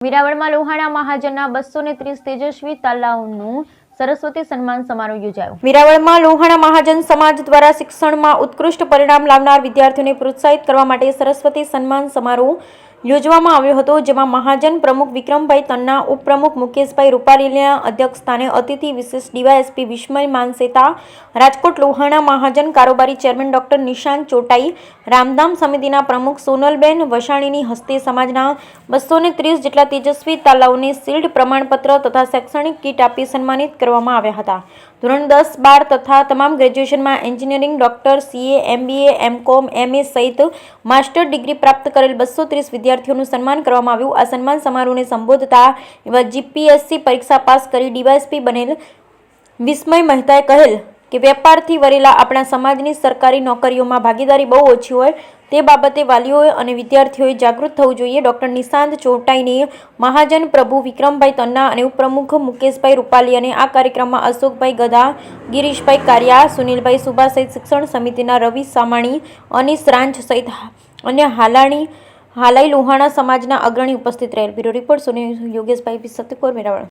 વેરાવળમાં લોહાણા મહાજનના 230 તેજસ્વી તાલાઓનું સરસ્વતી સન્માન સમારોહ યોજાયો। વેરાવળમાં લોહાણા મહાજન સમાજ દ્વારા શિક્ષણમાં ઉત્કૃષ્ટ પરિણામ લાવનાર વિદ્યાર્થીઓને પ્રોત્સાહિત કરવા માટે સરસ્વતી સન્માન સમારોહ યોજવામાં આવ્યો હતો, જેમાં મહાજન પ્રમુખ વિક્રમભાઈ તન્ના, ઉપપ્રમુખ મુકેશભાઈ રૂપાલીના અધ્યક્ષસ્થાને અતિથિ વિશેષ ડીવાયએસપી વિસ્મય માનસેતા, રાજકોટ લોહાણા મહાજન કારોબારી ચેરમેન ડોક્ટર નિશાંત ચોટાઈ, રામધામ સમિતિના પ્રમુખ સોનલબેન વસાણીની હસ્તે સમાજના 230 જેટલા તેજસ્વી તાલાઓને શિલ્ડ, પ્રમાણપત્ર તથા શૈક્ષણિક કીટ આપી સન્માનિત કરવામાં આવ્યા હતા। ધોરણ 10, 12 તથા તમામ ગ્રેજ્યુએશનમાં engineering, doctor, CA, MBA, MCom, MA સહિત માસ્ટર ડિગ્રી પ્રાપ્ત કરેલ 230 વિદ્યાર્થીઓનું સન્માન કરવામાં આવ્યું। આ સન્માન સમારોહને સંબોધતા એવા જીપીએસસી પરીક્ષા પાસ કરી ડીવાયએસપી બનેલ વિસ્મય મહેતાએ કહેલ કે વેપારથી વરેલા આપણા સમાજની સરકારી નોકરીઓમાં ભાગીદારી બહુ ઓછી હોય, તે બાબતે વાલીઓએ અને વિદ્યાર્થીઓએ જાગૃત થવું જોઈએ। ડોક્ટર નિશાંત ચોટાઈને, મહાજન પ્રભુ વિક્રમભાઈ તન્ના અને ઉપપ્રમુખ મુકેશભાઈ રૂપાલી અને આ કાર્યક્રમમાં અશોકભાઈ ગધા, ગિરીશભાઈ કારિયા, સુનિલભાઈ સુભા સહિત શિક્ષણ સમિતિના રવિ સામાણી, અનીસ રાંચ સહિત અન્ય હાલાઈ લોહાણા સમાજના અગ્રણી ઉપસ્થિત રહેલ। બ્યુરો રિપોર્ટ યોગેશભાઈ સત્યકોર, વેરાવળ।